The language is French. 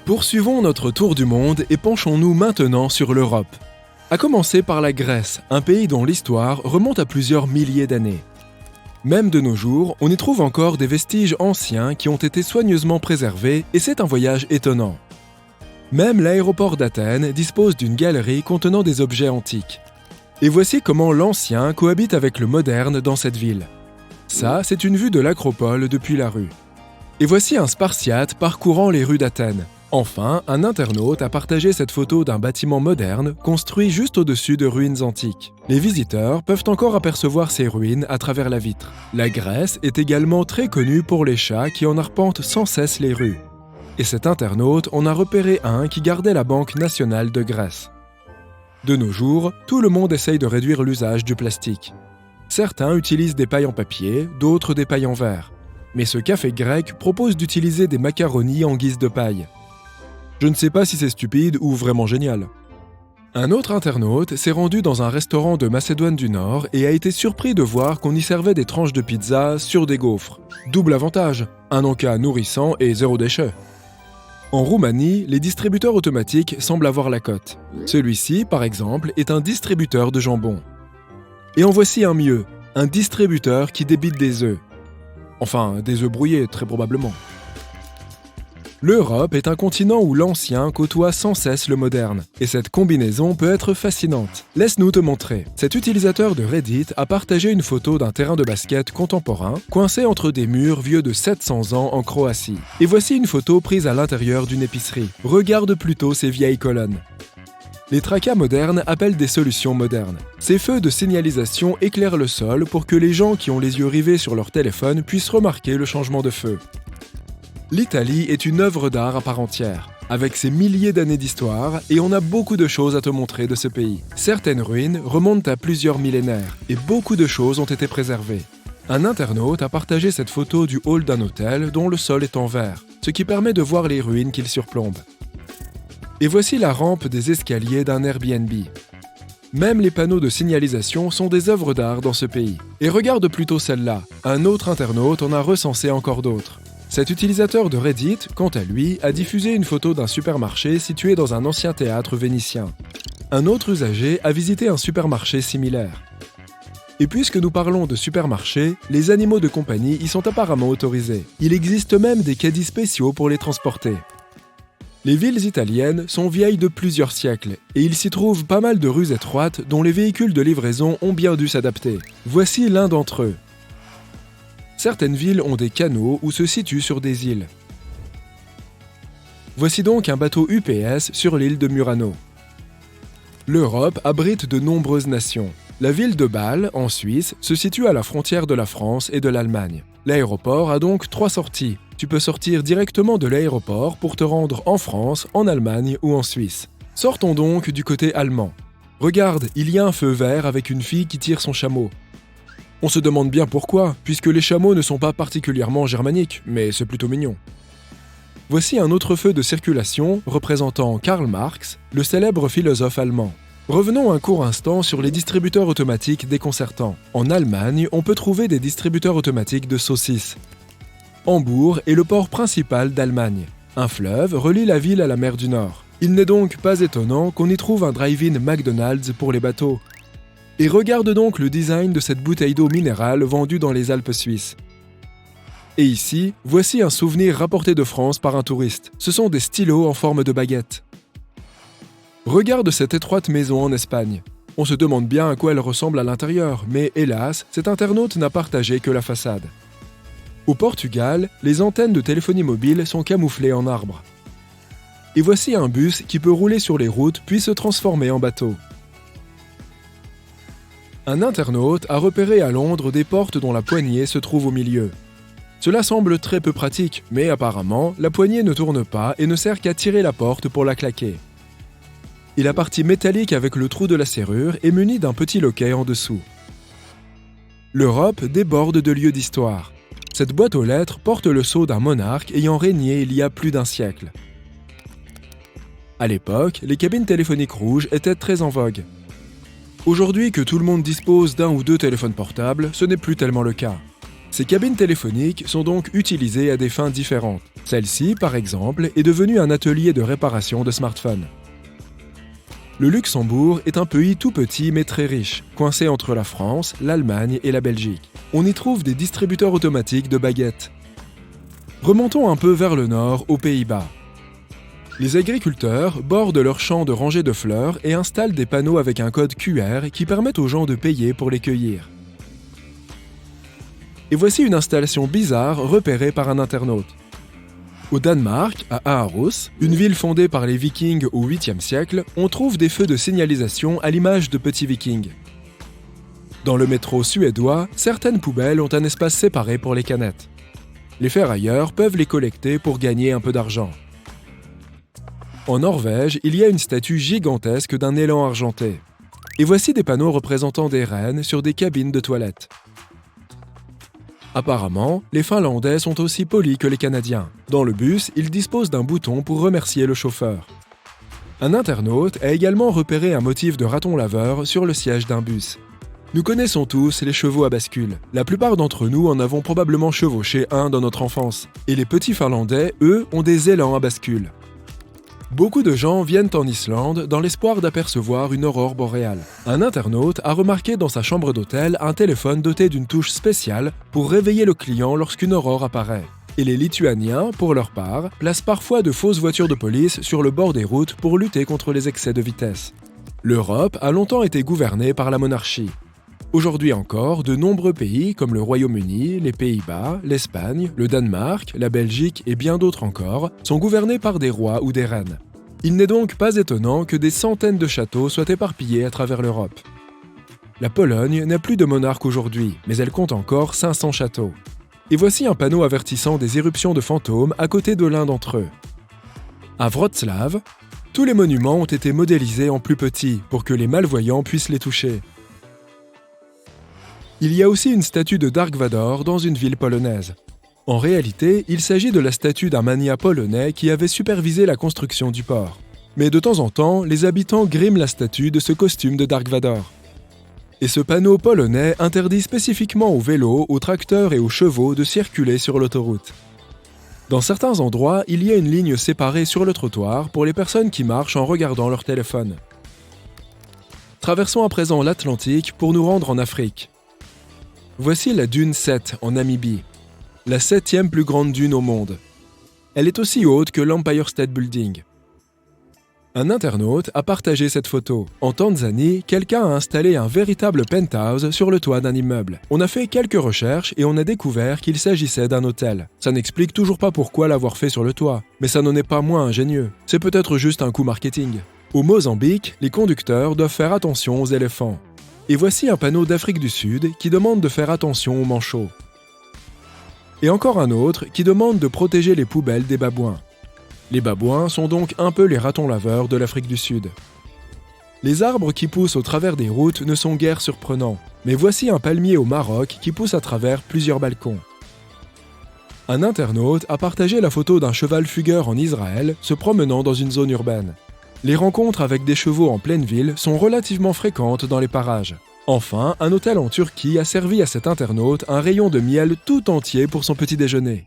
Poursuivons notre tour du monde et penchons-nous maintenant sur l'Europe. À commencer par la Grèce, un pays dont l'histoire remonte à plusieurs milliers d'années. Même de nos jours, on y trouve encore des vestiges anciens qui ont été soigneusement préservés et c'est un voyage étonnant. Même l'aéroport d'Athènes dispose d'une galerie contenant des objets antiques. Et voici comment l'ancien cohabite avec le moderne dans cette ville. Ça, c'est une vue de l'acropole depuis la rue. Et voici un Spartiate parcourant les rues d'Athènes. Enfin, un internaute a partagé cette photo d'un bâtiment moderne construit juste au-dessus de ruines antiques. Les visiteurs peuvent encore apercevoir ces ruines à travers la vitre. La Grèce est également très connue pour les chats qui en arpentent sans cesse les rues. Et cet internaute en a repéré un qui gardait la Banque nationale de Grèce. De nos jours, tout le monde essaye de réduire l'usage du plastique. Certains utilisent des pailles en papier, d'autres des pailles en verre. Mais ce café grec propose d'utiliser des macaronis en guise de paille. Je ne sais pas si c'est stupide ou vraiment génial. Un autre internaute s'est rendu dans un restaurant de Macédoine du Nord et a été surpris de voir qu'on y servait des tranches de pizza sur des gaufres. Double avantage, un encas nourrissant et zéro déchet. En Roumanie, les distributeurs automatiques semblent avoir la cote. Celui-ci, par exemple, est un distributeur de jambon. Et en voici un mieux, un distributeur qui débite des œufs. Enfin, des œufs brouillés, très probablement. L'Europe est un continent où l'ancien côtoie sans cesse le moderne. Et cette combinaison peut être fascinante. Laisse-nous te montrer. Cet utilisateur de Reddit a partagé une photo d'un terrain de basket contemporain, coincé entre des murs vieux de 700 ans en Croatie. Et voici une photo prise à l'intérieur d'une épicerie. Regarde plutôt ces vieilles colonnes. Les tracas modernes appellent des solutions modernes. Ces feux de signalisation éclairent le sol pour que les gens qui ont les yeux rivés sur leur téléphone puissent remarquer le changement de feu. L'Italie est une œuvre d'art à part entière, avec ses milliers d'années d'histoire, et on a beaucoup de choses à te montrer de ce pays. Certaines ruines remontent à plusieurs millénaires, et beaucoup de choses ont été préservées. Un internaute a partagé cette photo du hall d'un hôtel dont le sol est en verre, ce qui permet de voir les ruines qu'il surplombe. Et voici la rampe des escaliers d'un Airbnb. Même les panneaux de signalisation sont des œuvres d'art dans ce pays. Et regarde plutôt celle-là, un autre internaute en a recensé encore d'autres. Cet utilisateur de Reddit, quant à lui, a diffusé une photo d'un supermarché situé dans un ancien théâtre vénitien. Un autre usager a visité un supermarché similaire. Et puisque nous parlons de supermarché, les animaux de compagnie y sont apparemment autorisés. Il existe même des caddies spéciaux pour les transporter. Les villes italiennes sont vieilles de plusieurs siècles, et il s'y trouve pas mal de rues étroites dont les véhicules de livraison ont bien dû s'adapter. Voici l'un d'entre eux. Certaines villes ont des canaux ou se situent sur des îles. Voici donc un bateau UPS sur l'île de Murano. L'Europe abrite de nombreuses nations. La ville de Bâle, en Suisse, se situe à la frontière de la France et de l'Allemagne. L'aéroport a donc 3 sorties. Tu peux sortir directement de l'aéroport pour te rendre en France, en Allemagne ou en Suisse. Sortons donc du côté allemand. Regarde, il y a un feu vert avec une fille qui tire son chameau. On se demande bien pourquoi, puisque les chameaux ne sont pas particulièrement germaniques, mais c'est plutôt mignon. Voici un autre feu de circulation représentant Karl Marx, le célèbre philosophe allemand. Revenons un court instant sur les distributeurs automatiques déconcertants. En Allemagne, on peut trouver des distributeurs automatiques de saucisses. Hambourg est le port principal d'Allemagne. Un fleuve relie la ville à la mer du Nord. Il n'est donc pas étonnant qu'on y trouve un drive-in McDonald's pour les bateaux. Et regarde donc le design de cette bouteille d'eau minérale vendue dans les Alpes suisses. Et ici, voici un souvenir rapporté de France par un touriste. Ce sont des stylos en forme de baguette. Regarde cette étroite maison en Espagne. On se demande bien à quoi elle ressemble à l'intérieur, mais hélas, cet internaute n'a partagé que la façade. Au Portugal, les antennes de téléphonie mobile sont camouflées en arbre. Et voici un bus qui peut rouler sur les routes puis se transformer en bateau. Un internaute a repéré à Londres des portes dont la poignée se trouve au milieu. Cela semble très peu pratique, mais apparemment, la poignée ne tourne pas et ne sert qu'à tirer la porte pour la claquer. Et la partie métallique avec le trou de la serrure est munie d'un petit loquet en dessous. L'Europe déborde de lieux d'histoire. Cette boîte aux lettres porte le sceau d'un monarque ayant régné il y a plus d'un siècle. À l'époque, les cabines téléphoniques rouges étaient très en vogue. Aujourd'hui que tout le monde dispose d'un ou deux téléphones portables, ce n'est plus tellement le cas. Ces cabines téléphoniques sont donc utilisées à des fins différentes. Celle-ci, par exemple, est devenue un atelier de réparation de smartphones. Le Luxembourg est un pays tout petit mais très riche, coincé entre la France, l'Allemagne et la Belgique. On y trouve des distributeurs automatiques de baguettes. Remontons un peu vers le nord, aux Pays-Bas. Les agriculteurs bordent leurs champs de rangées de fleurs et installent des panneaux avec un code QR qui permettent aux gens de payer pour les cueillir. Et voici une installation bizarre repérée par un internaute. Au Danemark, à Aarhus, une ville fondée par les Vikings au 8e siècle, on trouve des feux de signalisation à l'image de petits Vikings. Dans le métro suédois, certaines poubelles ont un espace séparé pour les canettes. Les ferrailleurs peuvent les collecter pour gagner un peu d'argent. En Norvège, il y a une statue gigantesque d'un élan argenté. Et voici des panneaux représentant des rennes sur des cabines de toilettes. Apparemment, les Finlandais sont aussi polis que les Canadiens. Dans le bus, ils disposent d'un bouton pour remercier le chauffeur. Un internaute a également repéré un motif de raton laveur sur le siège d'un bus. Nous connaissons tous les chevaux à bascule. La plupart d'entre nous en avons probablement chevauché un dans notre enfance. Et les petits Finlandais, eux, ont des élans à bascule. Beaucoup de gens viennent en Islande dans l'espoir d'apercevoir une aurore boréale. Un internaute a remarqué dans sa chambre d'hôtel un téléphone doté d'une touche spéciale pour réveiller le client lorsqu'une aurore apparaît. Et les Lituaniens, pour leur part, placent parfois de fausses voitures de police sur le bord des routes pour lutter contre les excès de vitesse. L'Europe a longtemps été gouvernée par la monarchie. Aujourd'hui encore, de nombreux pays comme le Royaume-Uni, les Pays-Bas, l'Espagne, le Danemark, la Belgique et bien d'autres encore sont gouvernés par des rois ou des reines. Il n'est donc pas étonnant que des centaines de châteaux soient éparpillés à travers l'Europe. La Pologne n'a plus de monarque aujourd'hui, mais elle compte encore 500 châteaux. Et voici un panneau avertissant des éruptions de fantômes à côté de l'un d'entre eux. À Wrocław, tous les monuments ont été modélisés en plus petit pour que les malvoyants puissent les toucher. Il y a aussi une statue de Dark Vador dans une ville polonaise. En réalité, il s'agit de la statue d'un magnat polonais qui avait supervisé la construction du port. Mais de temps en temps, les habitants griment la statue de ce costume de Dark Vador. Et ce panneau polonais interdit spécifiquement aux vélos, aux tracteurs et aux chevaux de circuler sur l'autoroute. Dans certains endroits, il y a une ligne séparée sur le trottoir pour les personnes qui marchent en regardant leur téléphone. Traversons à présent l'Atlantique pour nous rendre en Afrique. Voici la dune 7 en Namibie, la 7e plus grande dune au monde. Elle est aussi haute que l'Empire State Building. Un internaute a partagé cette photo. En Tanzanie, quelqu'un a installé un véritable penthouse sur le toit d'un immeuble. On a fait quelques recherches et on a découvert qu'il s'agissait d'un hôtel. Ça n'explique toujours pas pourquoi l'avoir fait sur le toit, mais ça n'en est pas moins ingénieux. C'est peut-être juste un coup marketing. Au Mozambique, les conducteurs doivent faire attention aux éléphants. Et voici un panneau d'Afrique du Sud qui demande de faire attention aux manchots. Et encore un autre qui demande de protéger les poubelles des babouins. Les babouins sont donc un peu les ratons laveurs de l'Afrique du Sud. Les arbres qui poussent au travers des routes ne sont guère surprenants, mais voici un palmier au Maroc qui pousse à travers plusieurs balcons. Un internaute a partagé la photo d'un cheval fugueur en Israël se promenant dans une zone urbaine. Les rencontres avec des chevaux en pleine ville sont relativement fréquentes dans les parages. Enfin, un hôtel en Turquie a servi à cet internaute un rayon de miel tout entier pour son petit déjeuner.